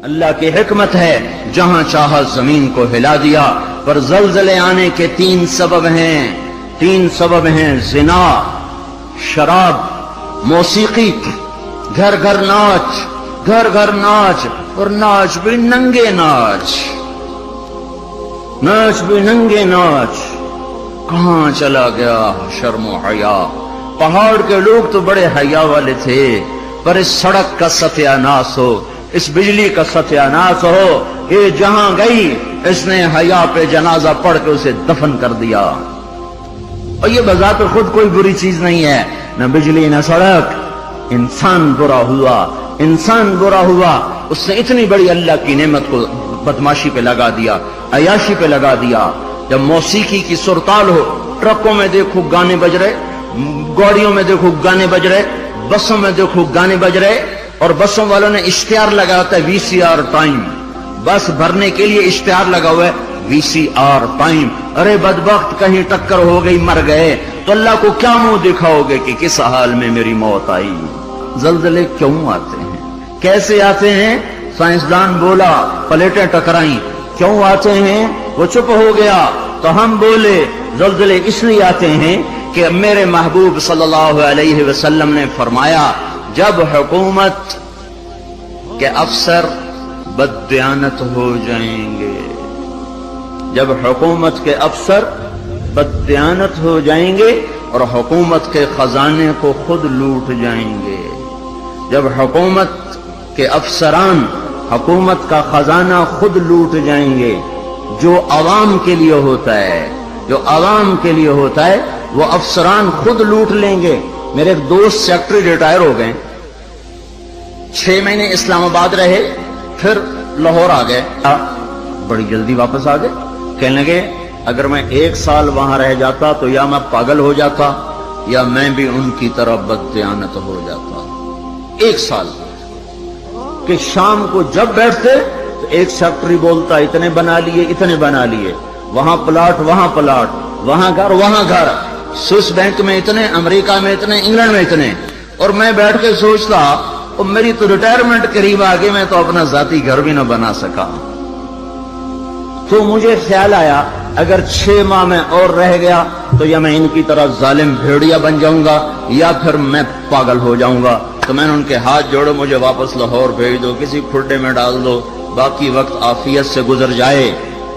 اللہ کی حکمت ہے، جہاں چاہا زمین کو ہلا دیا۔ پر زلزلے آنے کے تین سبب ہیں، زنا، شراب، موسیقی، گھر گھر ناچ، اور ناچ بھی ننگے ناچ۔ کہاں چلا گیا شرم و حیا؟ پہاڑ کے لوگ تو بڑے حیا والے تھے، پر اس سڑک کا ستیہ ناس ہو، اس بجلی کا ستیہ ناس ہو، یہ جہاں گئی اس نے حیا پہ جنازہ پڑھ کے اسے دفن کر دیا۔ اور یہ بذات خود کوئی بری چیز نہیں ہے، نہ بجلی نہ سڑک، انسان برا ہوا، اس نے اتنی بڑی اللہ کی نعمت کو بدماشی پہ لگا دیا، عیاشی پہ لگا دیا۔ جب موسیقی کی سرتال ہو، ٹرکوں میں دیکھو گانے بج رہے، گاڑیوں میں دیکھو گانے بج رہے، بسوں میں دیکھو گانے بج رہے، اور بسوں والوں نے اشتہار لگا ہوتا ہے VCR ٹائم، بس بھرنے کے لیے اشتہار لگا ہوا ہے VCR ٹائم۔ ارے بدبخت، کہیں ٹکر ہو گئی، مر گئے تو اللہ کو کیا منہ دکھاؤ گے کہ کس حال میں میری موت آئی؟ زلزلے کیوں آتے ہیں؟ کیسے آتے ہیں؟ سائنسدان بولا پلیٹیں ٹکرائیں۔ کیوں آتے ہیں؟ وہ چپ ہو گیا تو ہم بولے زلزلے اس لیے آتے ہیں کہ میرے محبوب صلی اللہ علیہ وسلم نے فرمایا، جب حکومت کے افسر بددیانت ہو جائیں گے، جب حکومت کے افسر بددیانت ہو جائیں گے اور حکومت کے خزانے کو خود لوٹ جائیں گے، جب حکومت کے افسران حکومت کا خزانہ خود لوٹ جائیں گے، جو عوام کے لیے ہوتا ہے وہ افسران خود لوٹ لیں گے۔ میرے ایک دوست سیکٹری ریٹائر ہو گئے، 6 مہینے اسلام آباد رہے، پھر لاہور آ گئے، بڑی جلدی واپس آ گئے۔ کہنے لگے اگر میں 1 سال وہاں رہ جاتا تو یا میں پاگل ہو جاتا یا میں بھی ان کی طرح بددیانت ہو جاتا۔ 1 سال کہ شام کو جب بیٹھتے تو ایک سیکٹری بولتا اتنے بنا لیے، وہاں پلاٹ، وہاں گھر، سوئس بینک میں اتنے، امریکہ میں اتنے، انگلینڈ میں اتنے، اور میں بیٹھ کے سوچتا اور میری تو ریٹائرمنٹ قریب آ گئی، میں تو اپنا ذاتی گھر بھی نہ بنا سکا۔ تو مجھے خیال آیا اگر 6 ماہ میں اور رہ گیا تو یا میں ان کی طرح ظالم بھیڑیا بن جاؤں گا یا پھر میں پاگل ہو جاؤں گا۔ تو میں نے ان کے ہاتھ جوڑے، مجھے واپس لاہور بھیج دو، کسی کھڈے میں ڈال دو، باقی وقت عافیت سے گزر جائے۔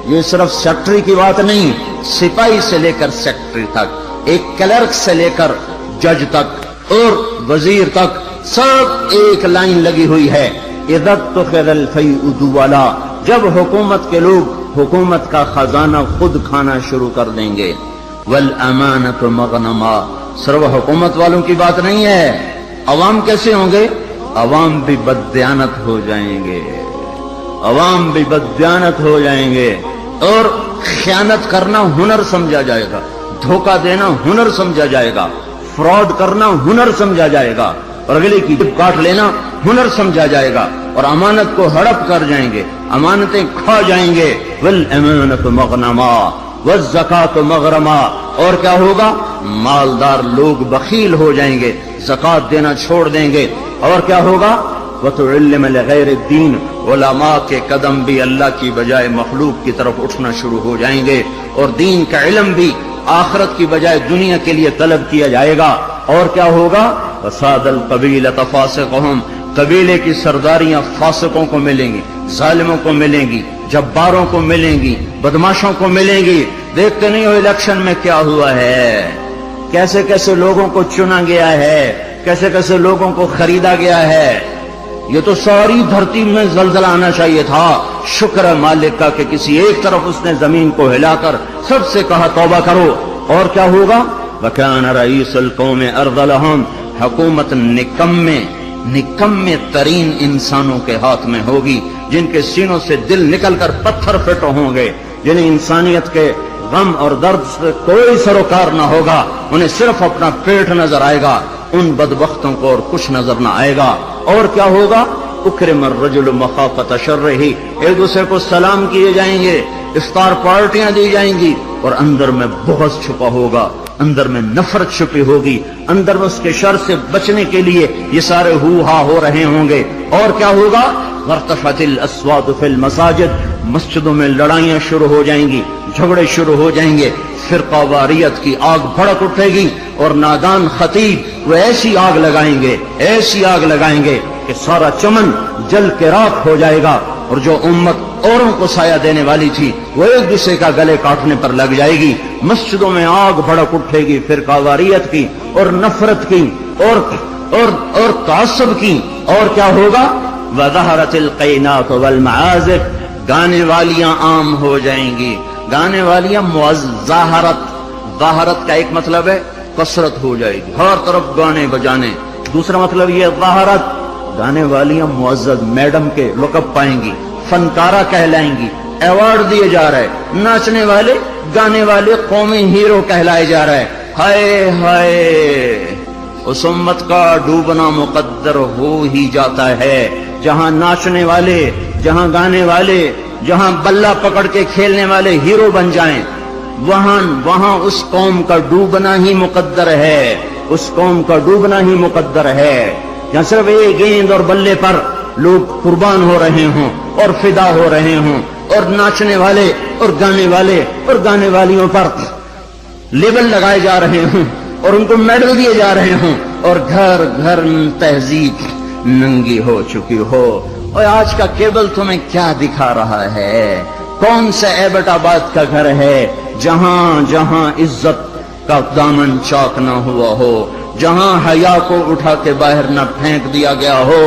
یہ صرف سیکٹری کی بات نہیں، سپاہی سے لے کر سیکٹری تک، ایک کلرک سے لے کر جج تک اور وزیر تک، سب ایک لائن لگی ہوئی ہے، اذا اتخذ الفیء دولا، جب حکومت کے لوگ حکومت کا خزانہ خود کھانا شروع کر دیں گے۔ والامانۃ مغنما، صرف حکومت والوں کی بات نہیں ہے، عوام کیسے ہوں گے؟ عوام بھی بددیانت ہو جائیں گے، اور خیانت کرنا ہنر سمجھا جائے گا، دھوکہ دینا ہنر سمجھا جائے گا، فراڈ کرنا ہنر سمجھا جائے گا، اور اگلے کی جب کاٹ لینا ہنر سمجھا جائے گا، اور امانت کو ہڑپ کر جائیں گے، امانتیں کھا جائیں گے۔ والامانۃ مغنما والزکاۃ مغرما، اور کیا ہوگا؟ مالدار لوگ بخیل ہو جائیں گے، زکات دینا چھوڑ دیں گے، اور کیا ہوگا؟ وتعلم لغیر الدین، علماء کے قدم بھی اللہ کی بجائے مخلوق کی طرف اٹھنا شروع ہو جائیں گے، اور دین کا علم بھی آخرت کی بجائے دنیا کے لیے طلب کیا جائے گا، اور کیا ہوگا؟ فساد القبیلۃ فاسقہم، قبیلے کی سرداریاں فاسقوں کو ملیں گی، ظالموں کو ملیں گی، جباروں کو ملیں گی، بدماشوں کو ملیں گی۔ دیکھتے نہیں ہو الیکشن میں کیا ہوا ہے، کیسے کیسے لوگوں کو چنا گیا ہے، کیسے کیسے لوگوں کو خریدا گیا ہے۔ یہ تو ساری دھرتی میں زلزلہ آنا چاہیے تھا، شکر ہے مالک کا کہ کسی ایک طرف اس نے زمین کو ہلا کر سب سے کہا توبہ کرو۔ اور کیا ہوگا؟ وَكَانَ رَئِيسُ الْقَوْمِ أَرْذَلَهُمْ، حکومت نکمے ترین انسانوں کے ہاتھ میں ہوگی، جن کے سینوں سے دل نکل کر پتھر فٹ ہوں گے، جنہیں انسانیت کے غم اور درد سے کوئی سروکار نہ ہوگا، انہیں صرف اپنا پیٹ نظر آئے گا، ان بدبختوں کو اور کچھ نظر نہ آئے گا۔ اور کیا ہوگا؟ اکرم الرجل مخافۃ شرہ، ایک دوسرے کو سلام کیے جائیں گے، افطار پارٹیاں دی جائیں گی، اور اندر میں بغض چھپا ہوگا، اندر میں نفرت چھپی ہوگی، اندر میں اس کے شر سے بچنے کے لیے یہ سارے ہو ہا ہو رہے ہوں گے۔ اور کیا ہوگا؟ غرتفت الاسواد فی المساجد، مسجدوں میں لڑائیاں شروع ہو جائیں گی، جھگڑے شروع ہو جائیں گے، فرقہ واریت کی آگ بھڑک اٹھے گی، اور نادان خطیب وہ ایسی آگ لگائیں گے، ایسی آگ لگائیں گے کہ سارا چمن جل کے راکھ ہو جائے گا، اور جو امت اوروں کو سایہ دینے والی تھی وہ ایک دوسرے کا گلے کاٹنے پر لگ جائے گی۔ مسجدوں میں آگ بھڑک اٹھے گی فرقہ واریت کی اور نفرت کی اور تعصب کی، اور کیا ہوگا؟ وَظَهَرَتِ الْقَيْنَاتُ وَالْمَعَازِفُ، گانے والیاں عام ہو جائیں گی، گانے والیاں ظاہرت کا ایک مطلب ہے کثرت ہو جائے گی، ہر طرف گانے بجانے، دوسرا مطلب یہ ظاہرت، گانے والیاں معزز میڈم کے لقب پائیں گی، فنکارہ کہلائیں گی، ایوارڈ دیے جا رہے، ناچنے والے گانے والے قومی ہیرو کہلائے جا رہے۔ ہائے ہائے، اس امت کا ڈوبنا مقدر ہو ہی جاتا ہے، جہاں ناچنے والے، جہاں گانے والے، جہاں بلہ پکڑ کے کھیلنے والے ہیرو بن جائیں، وہاں اس قوم کا ڈوبنا ہی مقدر ہے، اس قوم کا ڈوبنا ہی مقدر ہے۔ جہاں صرف ایک گیند اور بلے پر لوگ قربان ہو رہے ہوں اور فدا ہو رہے ہوں، اور ناچنے والے اور گانے والیوں پر لیبل لگائے جا رہے ہوں اور ان کو میڈل دیے جا رہے ہوں، اور گھر گھر تہذیب ننگی ہو چکی ہو۔ اور آج کا کیبل تمہیں کیا دکھا رہا ہے؟ کون سا ایبٹ آباد کا گھر ہے جہاں عزت کا دامن چاک نہ ہوا ہو، جہاں حیا کو اٹھا کے باہر نہ پھینک دیا گیا ہو،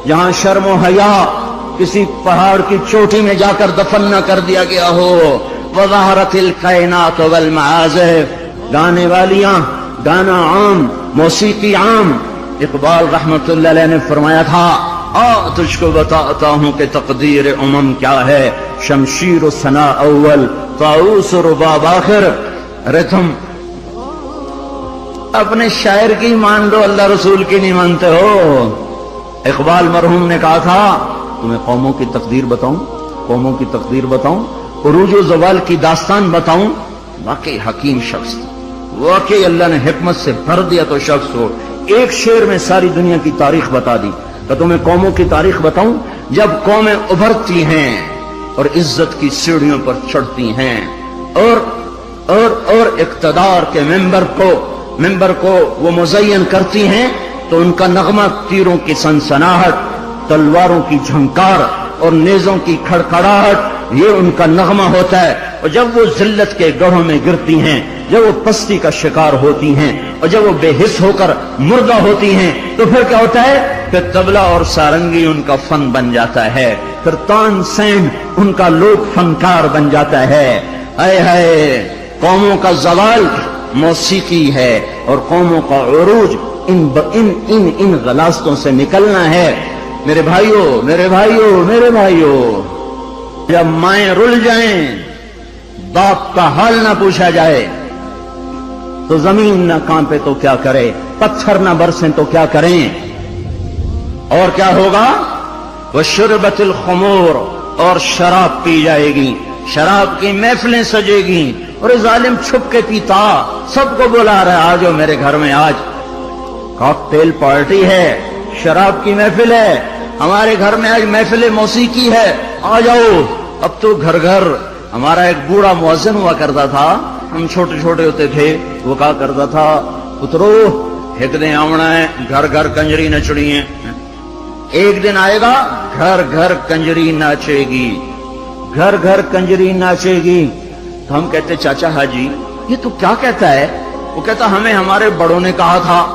جہاں شرم و حیا کسی پہاڑ کی چوٹی میں جا کر دفن نہ کر دیا گیا ہو۔ وَظَهَرَتِ الْقَيْنَاتُ وَالْمَعَازِفُ، گانے والیاں، گانا عام، موسیقی عام۔ اقبال رحمت اللہ علیہ نے فرمایا تھا، تجھ کو بتاتا ہوں کہ تقدیر امم کیا ہے، شمشیر و ثنا اول، طاؤس و رباب آخر۔ ارے تم اپنے شاعر کی مان لو، اللہ رسول کی نہیں مانتے ہو۔ اقبال مرحوم نے کہا تھا، تمہیں قوموں کی تقدیر بتاؤں، عروج و زوال کی داستان بتاؤں۔ واقعی حکیم شخص، واقعی اللہ نے حکمت سے بھر دیا تو شخص ہو، ایک شعر میں ساری دنیا کی تاریخ بتا دی۔ تو تمہیں قوموں کی تاریخ بتاؤں، جب قومیں ابھرتی ہیں اور عزت کی سیڑھیوں پر چڑھتی ہیں اور اقتدار کے ممبر کو وہ مزین کرتی ہیں، تو ان کا نغمہ تیروں کی سنسناہٹ، تلواروں کی جھنکار اور نیزوں کی کھڑکھڑاہٹ، یہ ان کا نغمہ ہوتا ہے۔ اور جب وہ ذلت کے گڑھوں میں گرتی ہیں، جب وہ پستی کا شکار ہوتی ہیں، اور جب وہ بے حس ہو کر مردہ ہوتی ہیں، تو پھر کیا ہوتا ہے؟ پھر طبلہ اور سارنگی ان کا فن بن جاتا ہے، پھر تان سین ان کا لوک فنکار بن جاتا ہے۔ اے ہے قوموں کا زوال موسیقی ہے، اور قوموں کا عروج ان غلاستوں سے نکلنا ہے۔ میرے بھائیوں، جب مائیں رل جائیں، باپ کا حال نہ پوچھا جائے، تو زمین نہ کانپے تو کیا کرے، پتھر نہ برسیں تو کیا کریں، اور کیا ہوگا؟ وشربت الخمور، اور شراب پی جائے گی، شراب کی محفلیں سجے گی، اور ظالم چھپ کے پیتا، سب کو بلا رہا ہے، آجو میرے گھر میں، آج کاکٹیل پارٹی ہے، شراب کی محفل ہے، ہمارے گھر میں آج محفل موسیقی ہے، آ جاؤ۔ اب تو گھر گھر، ہمارا ایک بوڑھا مؤذن ہوا کرتا تھا، ہم چھوٹے چھوٹے ہوتے تھے، وہ کہا کرتا تھا، پترو ایک دن آونا ہے، گھر گھر کنجری نچڑی ہے، ایک دن آئے گا گھر گھر کنجری ناچے گی، گھر گھر کنجری ناچے گی۔ تو ہم کہتے، چاچا حاجی یہ تو کیا کہتا ہے؟ وہ کہتا، ہمیں ہمارے بڑوں نے کہا تھا،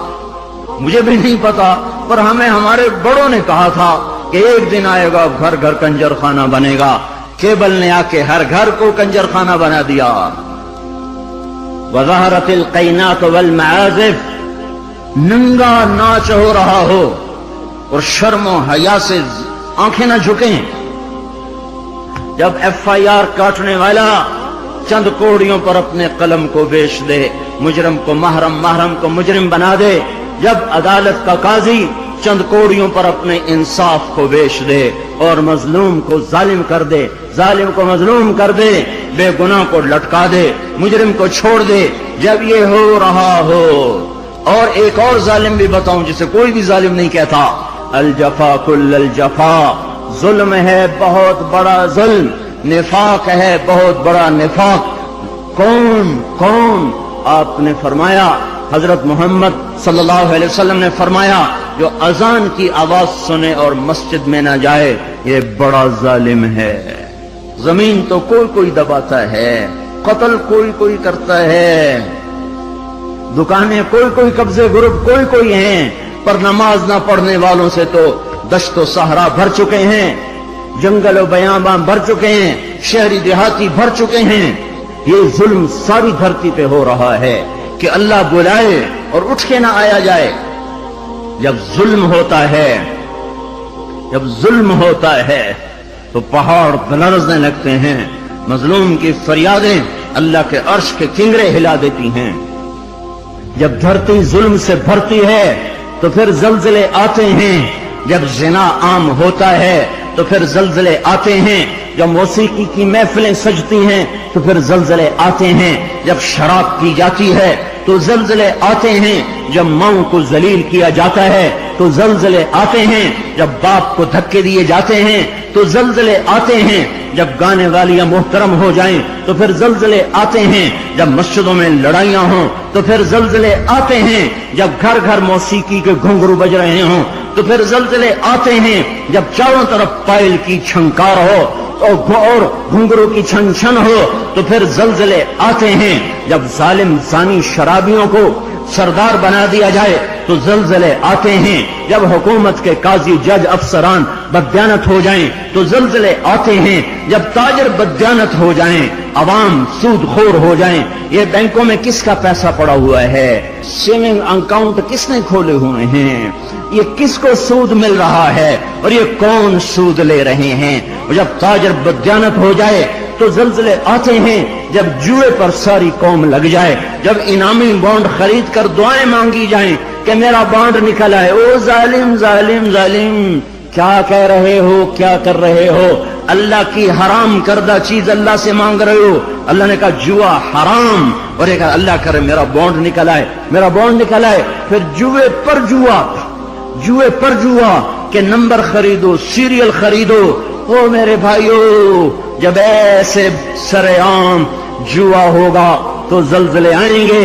مجھے بھی نہیں پتا، پر ہمیں ہمارے بڑوں نے کہا تھا کہ ایک دن آئے گا گھر گھر کنجر خانہ بنے گا۔ کیبل نے آ کے ہر گھر کو کنجر خانہ بنا دیا۔ وَظَهَرَتِ الْقَيْنَاتُ وَالْمَعَازِفُ، ننگا ناچ ہو رہا ہو اور شرم و حیا سے آنکھیں نہ جھکیں۔ جب FIR کاٹنے والا چند کوڑیوں پر اپنے قلم کو بیچ دے، مجرم کو محرم کو مجرم بنا دے، جب عدالت کا قاضی چند کوڑیوں پر اپنے انصاف کو بیچ دے اور مظلوم کو ظالم کر دے، ظالم کو مظلوم کر دے، بے گناہ کو لٹکا دے، مجرم کو چھوڑ دے، جب یہ ہو رہا ہو، اور ایک اور ظالم بھی بتاؤں جسے کوئی بھی ظالم نہیں کہتا، الجفا کل الجفا، ظلم ہے بہت بڑا ظلم، نفاق ہے بہت بڑا نفاق۔ کون؟ آپ نے فرمایا، حضرت محمد صلی اللہ علیہ وسلم نے فرمایا، جو اذان کی آواز سنے اور مسجد میں نہ جائے یہ بڑا ظالم ہے۔ زمین تو کوئی دباتا ہے، قتل کوئی کرتا ہے، دکانیں کوئی قبضے گروپ کوئی ہیں، پر نماز نہ پڑھنے والوں سے تو دشت و صحرا بھر چکے ہیں، جنگل و بیاباں بھر چکے ہیں، شہری دیہاتی بھر چکے ہیں۔ یہ ظلم ساری دھرتی پہ ہو رہا ہے کہ اللہ بلائے اور اٹھ کے نہ آیا جائے۔ جب ظلم ہوتا ہے تو پہاڑ لرزنے لگتے ہیں، مظلوم کی فریادیں اللہ کے عرش کے کنگرے ہلا دیتی ہیں۔ جب دھرتی ظلم سے بھرتی ہے تو پھر زلزلے آتے ہیں، جب زنا عام ہوتا ہے تو پھر زلزلے آتے ہیں، جب موسیقی کی محفلیں سجتی ہیں تو پھر زلزلے آتے ہیں، جب شراب پی جاتی ہے تو زلزلے آتے ہیں، جب ماؤں کو ذلیل کیا جاتا ہے تو زلزلے آتے ہیں، جب باپ کو دھکے دیے جاتے ہیں تو زلزلے آتے ہیں، جب گانے والیاں محترم ہو جائیں تو پھر زلزلے آتے ہیں، جب مسجدوں میں لڑائیاں ہوں تو پھر زلزلے آتے ہیں، جب گھر موسیقی کے گھنگرو بج رہے ہوں تو پھر زلزلے آتے ہیں، جب چاروں طرف پائل کی چھنکار ہو اور گھنگرو کی چھن چھن ہو تو پھر زلزلے آتے ہیں، جب ظالم زانی شرابیوں کو سردار بنا دیا جائے تو زلزلے آتے ہیں، جب حکومت کے قاضی جج افسران بددیانت ہو جائیں تو زلزلے آتے ہیں، جب تاجر بددیانت ہو جائیں، عوام سود خور ہو جائیں۔ یہ بینکوں میں کس کا پیسہ پڑا ہوا ہے؟ سیونگ اکاؤنٹ کس نے کھولے ہوئے ہیں؟ یہ کس کو سود مل رہا ہے اور یہ کون سود لے رہے ہیں؟ جب تاجر بددیانت ہو جائے تو زلزلے آتے ہیں، جب جوئے پر ساری قوم لگ جائے، جب انعامی بانڈ خرید کر دعائیں مانگی جائیں کہ میرا بانڈ نکل آئے۔ او ظالم ظالم ظالم، کیا کہہ رہے ہو، کیا کر رہے ہو؟ اللہ کی حرام کردہ چیز اللہ سے مانگ رہے ہو۔ اللہ نے کہا جوا حرام، اور یہ کہا اللہ کرے میرا بانڈ نکل آئے، میرا بانڈ نکل آئے۔ پھر جوئے پر جوا کہ نمبر خریدو، سیریل خریدو۔ او میرے بھائیو، جب ایسے سرے عام جوا ہوگا تو زلزلے آئیں گے،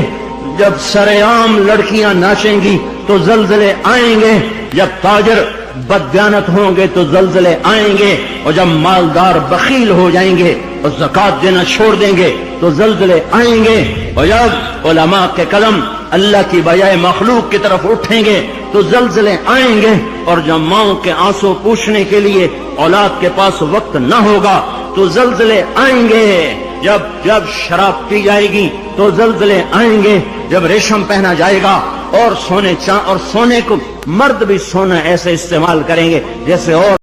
جب سرے عام لڑکیاں ناچیں گی تو زلزلے آئیں گے، جب تاجر بددیانت ہوں گے تو زلزلے آئیں گے، اور جب مالدار بخیل ہو جائیں گے اور زکات دینا چھوڑ دیں گے تو زلزلے آئیں گے، اور جب علماء کے قلم اللہ کی بجائے مخلوق کی طرف اٹھیں گے تو زلزلے آئیں گے، اور جب ماؤں کے آنسو پوچھنے کے لیے اولاد کے پاس وقت نہ ہوگا تو زلزلے آئیں گے، جب شراب پی جائے گی تو زلزلے آئیں گے، جب ریشم پہنا جائے گا اور سونے کو مرد بھی سونا ایسے استعمال کریں گے جیسے اور